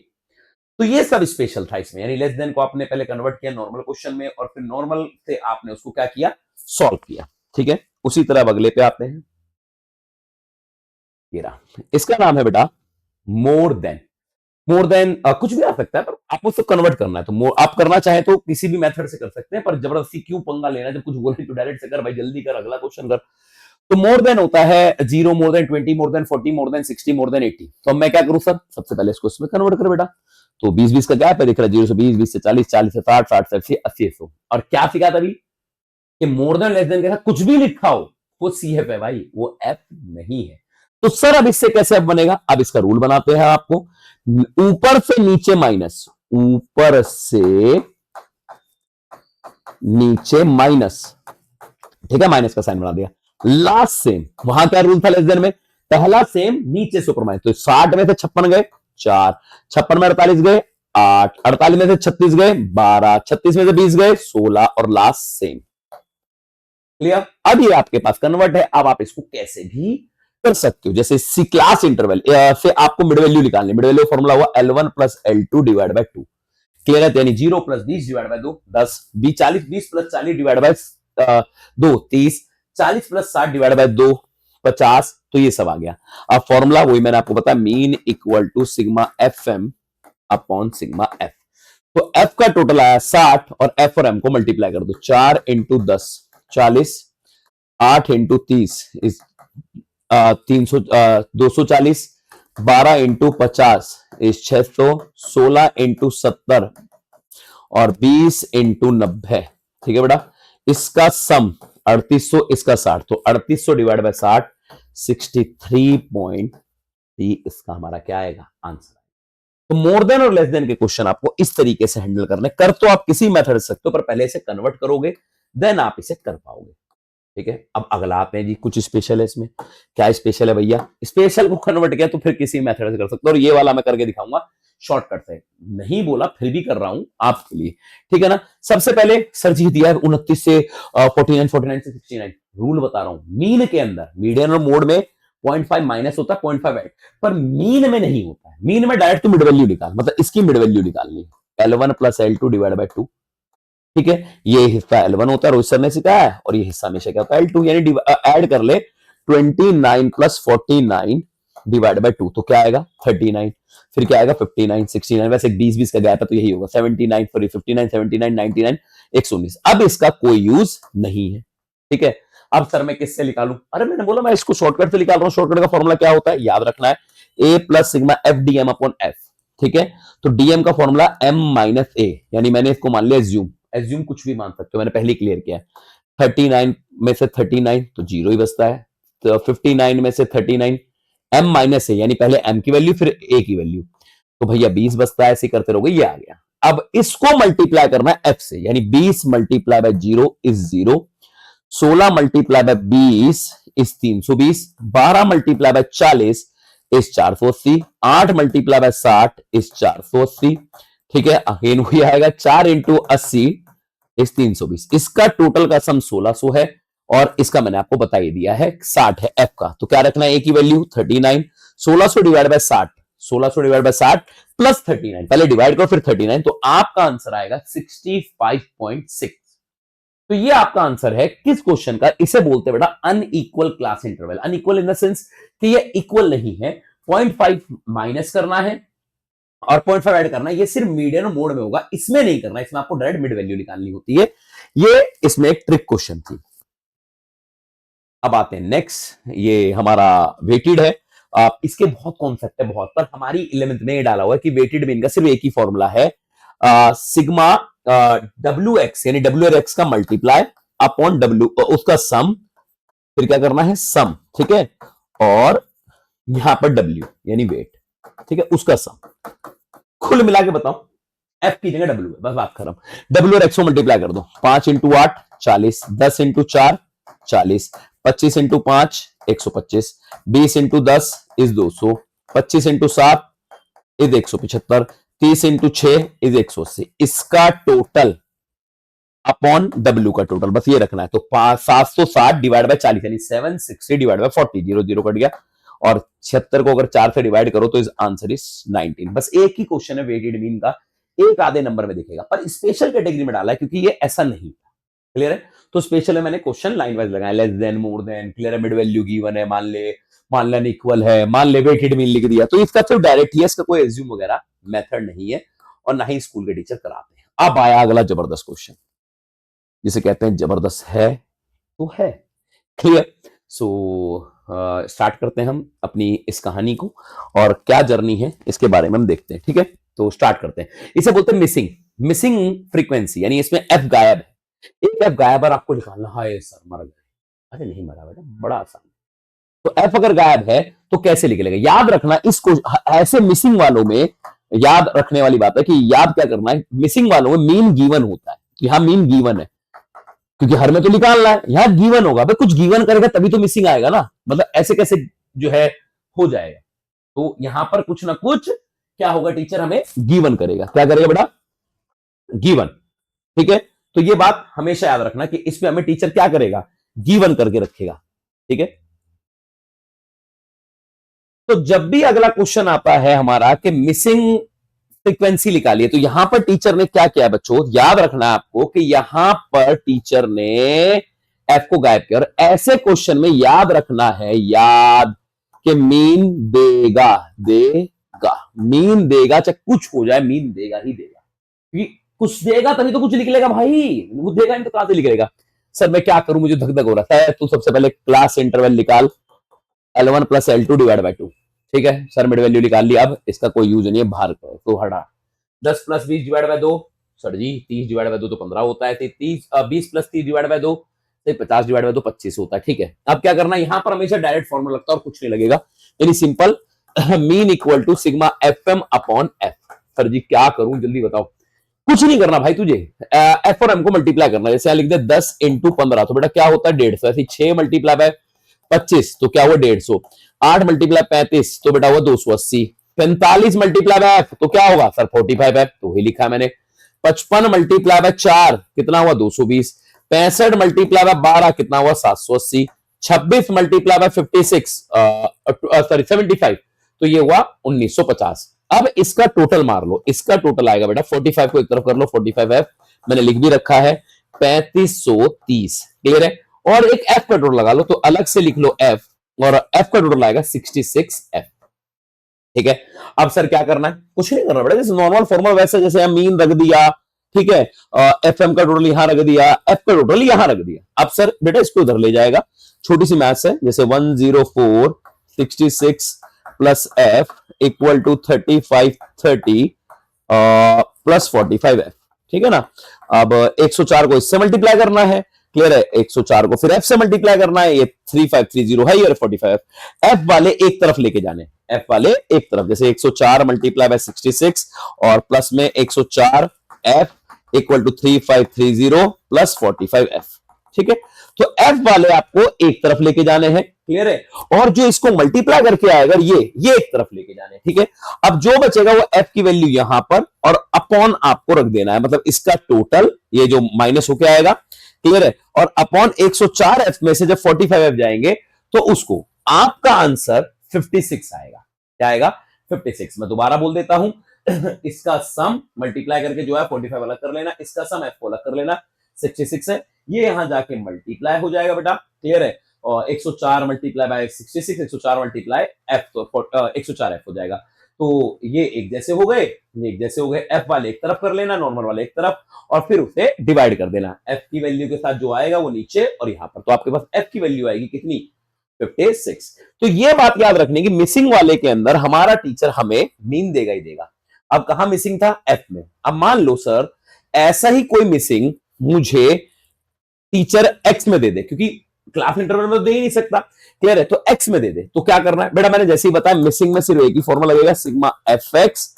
तो ये सब स्पेशल था इसमें, यानी लेस देन को आपने पहले कन्वर्ट किया नॉर्मल क्वेश्चन में और फिर नॉर्मल से आपने उसको क्या किया, सॉल्व किया, ठीक है। उसी तरह अगले पे आते हैं, ये रहा, इसका नाम है बेटा मोर देन। मोर देन कुछ भी आ सकता है, पर आपको उसको कन्वर्ट करना है, तो आप करना चाहे तो किसी भी मेथड से कर सकते हैं, पर जबरदस्ती क्यों पंगा लेना, जब कुछ बोले तो डायरेक्ट से कर भाई, जल्दी कर, अगला क्वेश्चन कर। तो मोर देन होता है 0 more than 20 more than 40 more than 60 more than 80। तो अब मैं क्या करूं सर, सबसे पहले इसको इसमें कन्वर्ट कर बेटा। तो 20-20 का गैप है, दिख रहा है 0 से 20, 20 से 40, 40 से 60, 60 से 80, 80 से 100। और क्या सिखा था अभी कि मोर देन लेस देन के साथ कुछ भी लिखा हो वो CF है भाई, वो F नहीं है। तो सर अब इससे कैसे F बनेगा, अब इसका रूल बनाते हैं आपको, ऊपर से नीचे माइनस, ऊपर से नीचे माइनस, ठीक है, माइनस का साइन बना दिया। लास्ट सेम, वहां क्या रूल था लेस देन में, पहला सेम नीचे से ऊपर माइनस, तो 60 में से 56 गए 4, 56 में 48 गए 8, 48 में से 36 गए 12, 36 में से 20 गए 16 और लास्ट सेम। क्लियर। अब ये आपके पास कन्वर्ट है, अब आप इसको कैसे भी कर सकते हो, जैसे सी क्लास इंटरवल से आपको मिड वैल्यू निकालनी, मिड वैल्यू फॉर्मूला हुआ L1 plus L2 divide by 2, clear है। यानी 0 plus 20 divide by 2 10, 40, 20 plus 40 divide by 2 30, 40 plus 60 divide by 2 50, तो ये सब आ गया। अब फॉर्मूला वही मैंने आपको बताया, mean equal to sigma FM upon sigma F। तो F का टोटल आया 60 और F और M को मल्टीप्लाई कर दो, 4 into 10 40, 8 into 30 is 300 240, 12 into 50 is 600, 16 into 70 और 20 इंटू 90, ठीक है बेटा। इसका सम 3800, इसका 60, तो 3800 डिवाइड बाय 60 63.3 इसका हमारा क्या आएगा आंसर। तो मोर देन और लेस देन के क्वेश्चन आपको इस तरीके से हैंडल करने, कर तो आप किसी मेथड से सकते हो, पर पहले इसे कन्वर्ट करोगे देन आप इसे कर पाओगे, ठीक है। अब अगला आते हैं जी, कुछ स्पेशल है इसमें। क्या स्पेशल है भैया, स्पेशल को कन्वर्ट किया तो फिर किसी मेथड से कर सकते हो, और ये वाला मैं करके दिखाऊंगा शॉर्टकट से, नहीं बोला फिर भी कर रहा हूं आपके लिए, ठीक है ना। सबसे पहले सर जी दिया है 29 से 49, 49 से 69, रूल बता रहा हूं, मीन के अंदर मीडियन और मोड में 0.5 माइनस होता है 0.5 ऐड, पर मीन में नहीं होता है। मीन में डायरेक्ट तो मिड वैल्यू निकाल, मतलब इसकी मिड वैल्यू निकालनी है, L1 plus L2 divide by 2, ठीक है। ये हिस्सा L1 होता है, रोहित सर ने सिखाया है, और ये हिस्सा हमेशा क्या होता है L2, यानी ऐड कर ले 29 प्लस 49 डिवाइड बाय 2, तो क्या आएगा 39, फिर क्या आएगा 59, 69, वैसे 20-20 का गैप है तो यही होगा 79, सॉरी 59, 79, 99, 119। अब इसका कोई यूज नहीं है, ठीक है। अब सर मैं किससे निकालूं, अरे मैंने बोला मैं इसको शॉर्टकट से निकाल रहा हूं, शॉर्टकट का फॉर्मूला क्या होता है याद रखना है, A plus sigma F DM upon F, ठीक है। तो DM का फॉर्मूला M माइनस A, यानी मैंने इसको मान लिया एज्यूम कुछ भी मान सकते हो, मैंने पहले क्लियर किया है। 39 में से 39 तो 0 ही बचता है, तो 59 में से 39 M माइनस A, यानी पहले M की वैल्यू फिर A की वैल्यू, तो भैया 20 बचता है, ऐसे करते रहोगे, ये आ गया। अब इसको मल्टीप्लाई करना है F से, यानी 20 multiply bye 0 is 0, 16 multiply by 20 is 320, 12 multiply by 40 इस 480, 8 मल्टीप्लाई बाय 60 इस 480, ठीक है। अगेन वही आएगा 4 इंटू 80 इस 320। इसका टोटल का सम 1600 है और इसका मैंने आपको बता ही दिया है 60 है एफ का। तो क्या रखना है ए की value 39, 1600 divide by 60, 1600 divide by 60 plus 39, पहले डिवाइड करो फिर 39, तो आपका आंसर आएगा 65.6। तो ये आपका आंसर है किस क्वेश्चन का? इसे बोलते हैं बेटा unequal class interval. Unequal in the sense कि ये इक्वल नहीं है, 0.5 माइनस करना है और 0.5 ऐड करना है। ये सिर्फ मीडियन मोड में होगा, इसमें नहीं करना, इसमें आपको डायरेक्ट मिड वैल्यू निकालनी होती है। ये इसमें एक ट्रिक क्वेश्चन थी। अब आते हैं नेक्स्ट, ये हमारा वेटेड है। इसके बहुत कॉन्सेप्ट है बहुत, पर हमारी 11th में ये डाला हुआ है कि वेटेड मीन का सिर्फ एक ही फॉर्मूला है, सिग्मा डब्ल्यू एक्स यानी डब्ल्यू और एक्स का मल्टीप्लाई अपॉन डब्ल्यू उसका सम, फिर क्या करना है सम, ठीक है, और यहां पर डब्ल्यू यानी वेट, ठीक है, उसका सम। कुल मिला के बताओ, एफ की जगह डब्ल्यू है, बस बात खत्म। डब्ल्यू और एक्स को मल्टीप्लाई कर दो, 5 into 8 40, 10 into 4 40, 25 into 5 125, 20 into 10 is 200, 25 into 7 is 175, 30 into 6 is 180। इसका टोटल अपॉन डब्ल्यू का टोटल बस ये रखना है। तो 760 डिवाइड बाय 40 यानी 760 डिवाइड बाय 40, 0 0 कट गया, और 76 को अगर 4 से डिवाइड करो तो इस आंसर इज 19। बस एक ही क्वेश्चन है वेटेड मीन का, एक आधे नंबर में दिखेगा, पर स्पेशल कैटेगरी में डाला है क्योंकि ये ऐसा नहीं था। क्लियर है? तो स्पेशल है, मैंने क्वेश्चन लाइन वाइज लगाया, less than, more than, clear है, मिड वैल्यू गिवन है, मान ले इक्वल है, मान ले वेटेड मीन लिख दिया, तो इसका सिर्फ डायरेक्ट ही है, इसका कोई एज्यूम वगैरह मेथड नहीं है और ना ही स्कूल के टीचर कराते हैं। अब आया अगला जबरदस्त क्वेश्चन, जिसे कहते हैं जबरदस्त है तो है। क्लियर? सो स्टार्ट करते हैं हम अपनी इस कहानी को, और क्या जर्नी है इसके बारे में हम देखते हैं। ठीक है, तो स्टार्ट करते हैं। इसे बोलते हैं मिसिंग फ्रीक्वेंसी, यानी इसमें एफ गायब है, एक एफ गायब और आपको निकालना है सर मर गए। अरे नहीं मरा बेटा, बड़ा आसान। तो एफ अगर गायब है तो कैसे निकलेगा? याद रखना इसको, ऐसे मिसिंग वालों में याद रखने वाली बात है कि याद क्या करना है, मिसिंग वालों में मीन गिवन होता है कि हाँ मीन गिवन है, क्योंकि हर में तो निकालना है, यहां गिवन होगा भाई, कुछ गिवन करेगा तभी तो मिसिंग आएगा ना, मतलब ऐसे कैसे जो है हो जाएगा। तो यहां पर कुछ ना कुछ क्या होगा, टीचर हमें गिवन करेगा। क्या करेगा बेटा? गिवन। ठीक है, तो ये बात हमेशा याद रखना कि इसमें हमें टीचर क्या करेगा, गिवन करके रखेगा। ठीक है, तो जब भी अगला क्वेश्चन आता है हमारा कि मिसिंग फ्रीक्वेंसी निकालिए, तो यहां पर टीचर ने क्या किया बच्चों, याद रखना है आपको कि यहां पर टीचर ने एफ को गायब किया, और ऐसे क्वेश्चन में याद रखना है, याद कि मीन देगा, मीन देगा, चाहे कुछ हो जाए मीन देगा ही देगा, क्योंकि कुछ देगा तभी तो कुछ निकलेगा भाई, कुछ देगा नहीं तो कहां से निकलेगा। सर मैं क्या करूं, मुझे धक धक हो रहा है। तो सबसे पहले क्लास इंटरवल निकाल, L1 plus L2 divide by 2। ठीक है सर, मिड वैल्यू निकाल ली, अब इसका कोई यूज नहीं है, बाहर करो तो हटा। 10 plus 20 divide by 2, sir ji 30 divide by 2 तो 15 होता है, 20 प्लस 30 डिवाइड बाय 2 तो 50 डिवाइड बाय 2 25 होता है। ठीक है, अब क्या करना है, यहां पर हमेशा डायरेक्ट फॉर्मूला लगता है और कुछ नहीं लगेगा, यानी simple mean equal to sigma FM upon f. Sir ji क्या करूं जल्दी बताओ। कुछ नहीं करना भाई, तुझे एफ और एम को मल्टीप्लाई करना, जैसे यहां लिख दे 10 इंटू 15, तो बेटा क्या होता है 150, ऐसे 6 मल्टीप्लाई बाय 25 तो क्या हुआ 150, 8 मल्टीप्लाई 35 तो बेटा हुआ 280, 45 मल्टीप्लाई बाय एफ तो क्या होगा सर 45 एफ, तो वही लिखा मैंने। 55 मल्टीप्लाई बाय 4 कितना हुआ 220, 65 मल्टीप्लाई बाय 12 कितना हुआ 780, 26 मल्टीप्लाई बाय 75 तो ये हुआ 1950। अब इसका टोटल मार लो, इसका टोटल आएगा बेटा 45 को एक तरफ कर लो, 45 एफ मैंने लिख भी रखा है 3530। क्लियर है? और एक एफ का टोटल लगा लो, तो अलग से लिख लो एफ, और एफ का टोटल आएगा 66 एफ। ठीक है, अब सर क्या करना है, कुछ नहीं करना बेटा, जैसे नॉर्मल फॉर्मूला वैसे, जैसे मीन रख दिया, ठीक है, एफ एम का टोटल यहां रख दिया, एफ का टोटल यहां रख दिया। अब सर बेटा इसको इधर ले जाएगा, छोटी सी मैथ्स है, जैसे 104 66 plus F equal to 3530 plus 45 F. ठीक है ना, अब 104 को इससे मल्टीप्लाई करना है, क्लियर है, 104 को फिर एफ से मल्टीप्लाई करना है, ये 3530 है और 45 एफ वाले एक तरफ लेके जाने, एफ वाले एक तरफ, जैसे 104 मल्टीप्लाई बाय 66 और प्लस में 104 F equal to 3530 plus 45 F. ठीक है, तो एफ वाले आपको एक तरफ लेके जाने हैं, क्लियर है। और जो इसको मल्टीप्लाई करके आएगा ये एक तरफ लेके जाने, ठीक है। अब जो बचेगा वो एफ की वैल्यू यहां पर और अपॉन आपको रख देना है, मतलब इसका टोटल ये जो माइनस होके आएगा, क्लियर है। और अपॉन 104 एफ में से जब 45 एफ जाएंगे तो उसको आपका आंसर 56 आएगा। क्या आएगा? 56। मैं दोबारा बोल देता हूं इसका सम मल्टीप्लाई करके जो है 45 अलग कर लेना, इसका सम एफ को अलग कर लेना, 66 है, ये यहां जाके मल्टीप्लाई हो जाएगा बेटा, क्लियर है। और 104 मल्टीप्लाई बाय 66, 104 मल्टीप्लाई एफ, तो 104 एफ हो जाएगा। तो ये एक जैसे हो गए, ये एक जैसे हो गए, एफ वाले एक तरफ कर लेना, नॉर्मल वाले एक तरफ, और फिर उसे डिवाइड कर देना। एफ की वैल्यू के साथ जो आएगा वो नीचे और यहां पर, तो आपके पास एफ की वैल्यू आएगी कितनी? 56। तो ये बात याद रखने की, मिसिंग वाले के अंदर हमारा टीचर हमें मीन देगा ही देगा। अब कहां मिसिंग था? एफ में। अब मान लो सर ऐसा ही कोई मिसिंग मुझे टीचर एक्स में दे दे, क्योंकि क्लास इंटरवल में तो दे ही नहीं सकता, क्लियर है। तो एक्स में दे दे, तो क्या करना है बेटा? मैंने जैसे ही बताया, मिसिंग में सिर्फ एक ही फॉर्मूला लगेगा, sigma F x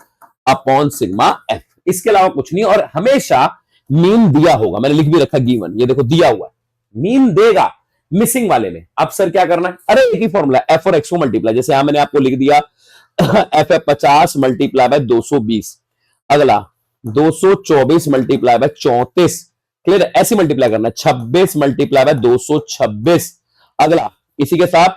upon sigma F, इसके अलावा कुछ नहीं। और हमेशा मीन दिया होगा, मैंने लिख भी रखा गिवन, ये देखो दिया हुआ है, मीन देगा मिसिंग वाले में। अब सर क्या करना है? अरे एक ही फॉर्मूला, एफ और एक्स को मल्टीप्लाई, जैसे यहां मैंने आपको लिख दिया एफ है 50 मल्टीप्लाई बाय 220, अगला 224 मल्टीप्लाई बाय 34, क्लियर, ऐसे मल्टीप्लाई करना है। 26 मल्टीप्लाई बाय 226, अगला इसी के साथ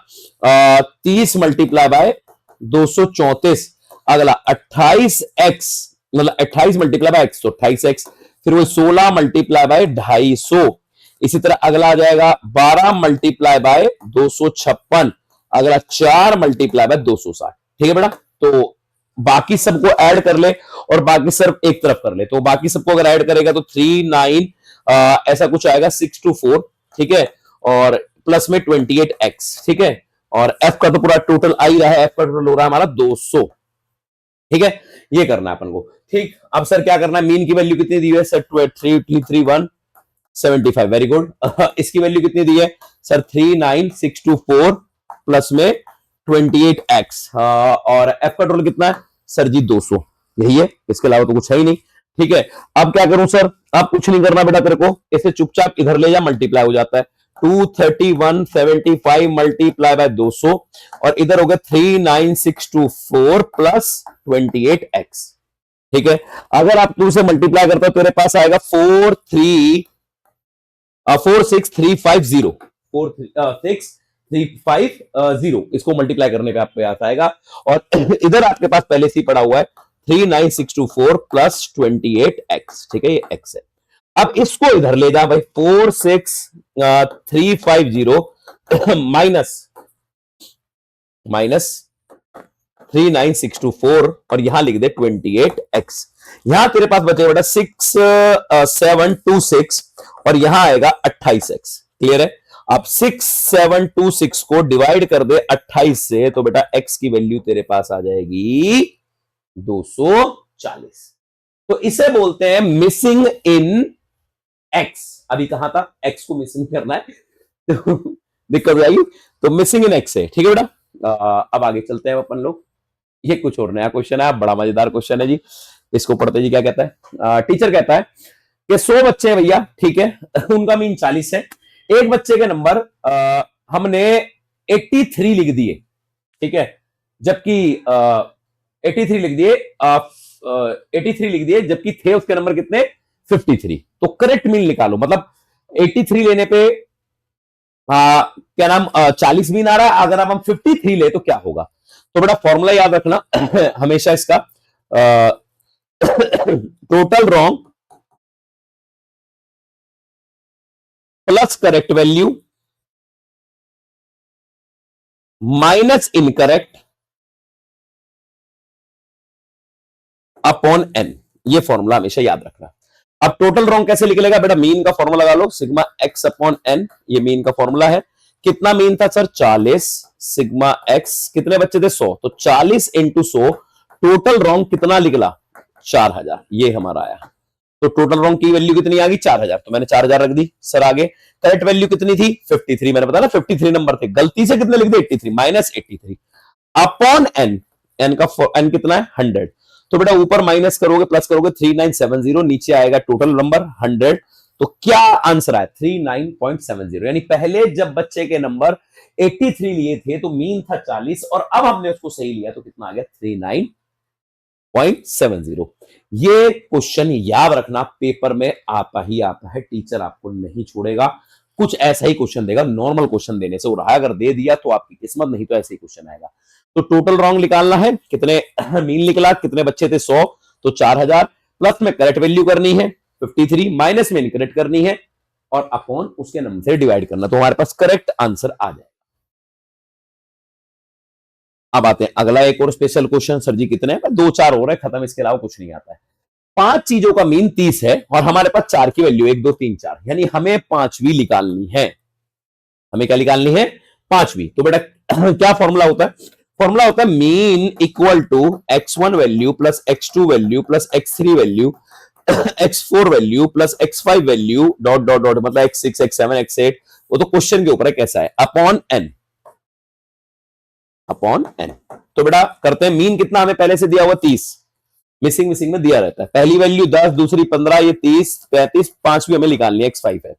30 मल्टीप्लाई बाय 234, अगला 28x, मतलब 28 मल्टीप्लाई बाय x, तो 28x, फिर वो 16 मल्टीप्लाई बाय 250, इसी तरह अगला आ जाएगा 12 मल्टीप्लाई बाय 256, अगला 4 मल्टीप्लाई बाय 260, ठीक है बेटा। तो बाकी सबको ऐड कर ले और बाकी सब एक तरफ कर ले, तो बाकी सबको अगर ऐड करेगा तो 3 9 ऐसा कुछ आएगा, 6 2 4, ठीक है, और प्लस में 28x, ठीक है। और f का तो पूरा टोटल आ ही रहा है, f का टोटल हो रहा है हमारा 200, ठीक है। ये करना है अपन को, ठीक। अब सर क्या करना है? मीन की वैल्यू कितनी दी है सर? 33175, very good. इसकी वैल्यू कितनी दी है सर? 39624 प्लस में 28x, और f का टोटल कितना है सर जी? 200, यही है, इसके अलावा तो कुछ है ही नहीं, ठीक है। अब क्या करूं सर? अब कुछ नहीं करना बेटा तेरे को, इसे चुपचाप इधर ले जा, मल्टीप्लाई हो जाता है। 23175 मल्टीप्लाई बाय 200, और इधर हो गया 39624 प्लस 28x, ठीक है। अगर आप 2 से मल्टीप्लाई करते हो तेरे पास आएगा 46350, 46350, इसको मल्टीप्लाई करने पे आपके पास आएगा। और इधर आपके पास पहले से ही पड़ा हुआ है 39624 प्लस 28x, ठीक है, ये x है। अब इसको इधर ले जा भाई, 46350 माइनस 39624, और यहां लिख दे 28x। यहां तेरे पास बचे बेटा 6726, और यहां आएगा 28x, क्लियर है। अब 6726 को डिवाइड कर दे 28 से, तो बेटा x की वैल्यू तेरे पास आ जाएगी 240। तो इसे बोलते हैं मिसिंग इन x। अभी कहां था? x को मिसिंग करना है तो दिक्कत हो जाएगी, तो मिसिंग इन x है, ठीक है बेटा। अब आगे चलते हैं अपन लोग। ये कुछ और नया क्वेश्चन है, बड़ा मजेदार क्वेश्चन है जी। इसको पढ़ते जी, क्या कहता है? टीचर कहता है कि 100 बच्चे हैं भैया, ठीक है, उनका मीन 40 है। एक बच्चे के नंबर हमने 83 लिख दिए, ठीक है, जबकि 83 लिख दिए, 83 लिख दिए, जबकि थे उसके नंबर कितने? 53। तो करेक्ट मीन निकालो, मतलब 83 लेने पे क्या नाम 40 मीन आ रहा है, अगर अब हम 53 ले तो क्या होगा? तो बेटा फॉर्मूला याद रखना हमेशा इसका, total wrong plus correct value minus incorrect upon n, ये फॉर्मूला हमेशा याद रखना। अब टोटल रॉन्ग कैसे निकलेगा बेटा? मीन का फॉर्मूला लगा लो, सिग्मा x अपॉन n, ये मीन का फॉर्मूला है। कितना मीन था सर? 40, सिग्मा x, कितने बच्चे थे? 100, तो 40 इंटू 100, टोटल रॉन्ग कितना निकला? 4000, ये हमारा आया। तो टोटल रॉन्ग की वैल्यू कितनी आ गई? 4000, तो मैंने 4000 रख दी। सर आगे करेक्ट वैल्यू कितनी थी? 53, मैंने बताया ना 53 नंबर थे, गलती से कितने लिख दे? 83, माइनस 83 अपॉन n, n का n कितना है? 100। तो बेटा ऊपर माइनस करोगे प्लस करोगे 3970, नीचे आएगा टोटल नंबर 100, तो क्या आंसर आया 39.70, यानी पहले जब बच्चे के नंबर 83 लिए थे तो मीन था 40 और अब हमने उसको सही लिया तो कितना आ गया 39.70। ये क्वेश्चन याद रखना, पेपर में आता ही आता है, टीचर आपको नहीं छोड़ेगा, कुछ ऐसा ही क्वेश्चन देगा, नॉर्मल क्वेश्चन देने से हो रहा है, अगर दे दिया तो आपकी किस्मत, नहीं तो ऐसे ही क्वेश्चन आएगा। तो टोटल रॉन्ग निकालना है, कितने मीन निकला, कितने बच्चे थे 100, तो 4000, प्लस में करेक्ट वैल्यू करनी है 53, माइनस में इनकरेक्ट करनी है और अपॉन उसके नंबर से डिवाइड करना, तो हमारे पास करेक्ट आंसर आ जाएगा। अब आते हैं अगला एक और स्पेशल क्वेश्चन। सर जी कितने हैं? 2-4 हो रहे हैं, खत्म, इसके अलावा कुछ नहीं आता है। 5 चीजों का मीन 30 है और हमारे पास 4 की वैल्यू 1 2 3 4, यानी हमें पांचवी निकालनी है। हमें क्या निकालनी है? पांचवी। तो बेटा क्या फॉर्मूला होता है? फॉर्मूला होता है mean equal to x1 value plus x2 value plus x3 value x4 value plus x5 value dot dot dot, मतलब x6 x7 x8, वो तो क्वेश्चन के ऊपर है कैसा है, अपॉन n, अपॉन n। तो बेटा करते हैं, मीन कितना हमें पहले से दिया हुआ 30, मिसिंग मिसिंग में दिया रहता है, पहली वैल्यू 10, दूसरी 15, ये 30 35, पांचवी हमें निकालनी है x5 है,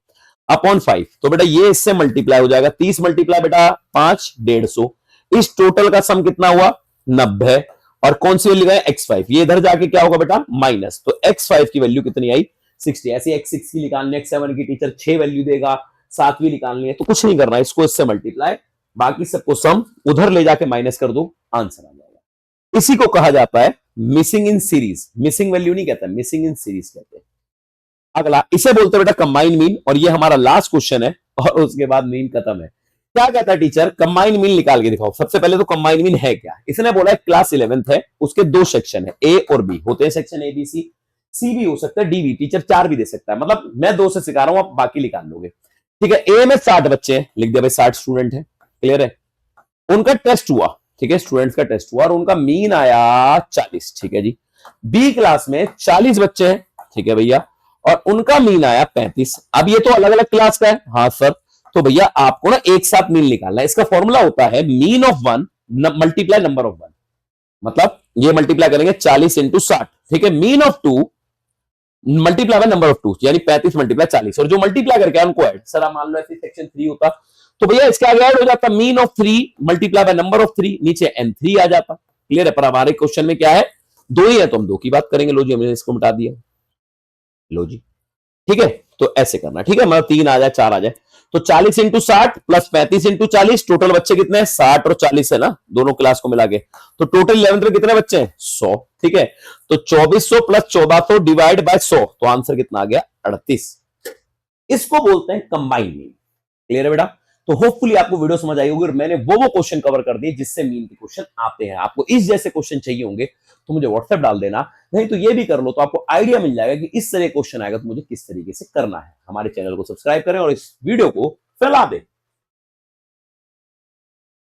अपॉन 5। तो बेटा ये इससे मल्टीप्लाई हो जाएगा, 30 मल्टीप्लाई बेटा 5, 150। इस टोटल का सम कितना हुआ 90, और कौन सी वैल्यू है x5, ये इधर जाके क्या होगा बेटा माइनस, तो x5 की वैल्यू कितनी आई 60। ऐसे x6 की निकालनी, x7 की टीचर 6 वैल्यू देगा, 7वीं निकालनी है, तो कुछ नहीं करना, इसको इससे मल्टीप्लाई, बाकी सबको सम उधर ले जाके माइनस कर दो, आंसर आ जाएगा। इसी को कहा जाता है missing in series, missing value नहीं कहता, मिसिंग इन सीरीज कहते हैं। अगला इसे बोलते हैं बेटा कंबाइन मीन, और ये हमारा लास्ट क्वेश्चन है और उसके बाद मीन खत्म है। क्या कहता है टीचर, कंबाइन मीन निकाल के दिखाओ। सबसे पहले तो कंबाइन मीन है क्या, इसने बोला है क्लास 11th है, उसके 2 सेक्शन है, ए और बी होते हैं, सेक्शन ए बी सी, सी भी हो सकता है, डी भी, टीचर 4 भी दे सकता है, मतलब मैं 2 से सिखा रहा हूं, आप बाकी निकाल लोगे। ठीक है, ए में 60 बच्चे हैं, लिख दिया भाई 60 स्टूडेंट है, क्लियर है। उनका टेस्ट हुआ, ठीक है, स्टूडेंट्स का टेस्ट हुआ और उनका मीन आया 40, ठीक है जी। बी क्लास में 40 बच्चे हैं, ठीक है भैया, और उनका मीन आया 35। अब ये तो अलग अलग क्लास का है, हाँ सर, तो भैया आपको ना एक साथ मीन निकालना है। इसका फॉर्मूला होता है mean of 1 multiply number of 1, मतलब ये मल्टीप्लाई करेंगे 40 इंटू 60, ठीक है, mean of 2 multiply by number of 2, यानी 35 मल्टीप्लाई 40, और जो मल्टीप्लाई करके उनको ऐड, सर आप मान लो ऐसे सेक्शन 3 होता तो भैया इसके आगे ऐड हो जाता mean of 3 multiply by number of 3, नीचे n3 आ जाता, क्लियर है। पर हमारे क्वेश्चन में क्या है, 2 ही है, तो हम 2 की बात करेंगे। लो जी हमने इसको मिटा दिया, लो जी, ठीक है, तो ऐसे करना, ठीक है, मतलब 3 आ जाए 4 आ जाए, तो 40 इंटू 60 प्लस 35 इंटू 40, टोटल बच्चे कितने हैं 60 और 40 है ना, दोनों क्लास को मिला के, तो टोटल 11th में कितने बच्चे हैं 100, ठीक है, तो 2400 प्लस 1400 डिवाइड बाय 100, तो आंसर कितना आ गया 38। इसको बोलते हैं कंबाइन मीन, क्लियर है बेटा। तो होपफुली आपको वीडियो समझ आई होगी और मैंने वो क्वेश्चन कवर कर दिए जिससे मीन के क्वेश्चन आते हैं। आपको इस जैसे क्वेश्चन चाहिए होंगे तो मुझे व्हाट्सएप डाल देना, नहीं तो ये भी कर लो, तो आपको आइडिया मिल जाएगा कि इस तरह क्वेश्चन आएगा तो मुझे किस तरीके से करना है। हमारे चैनल को सब्सक्राइब करें और इस वीडियो को फैला दें।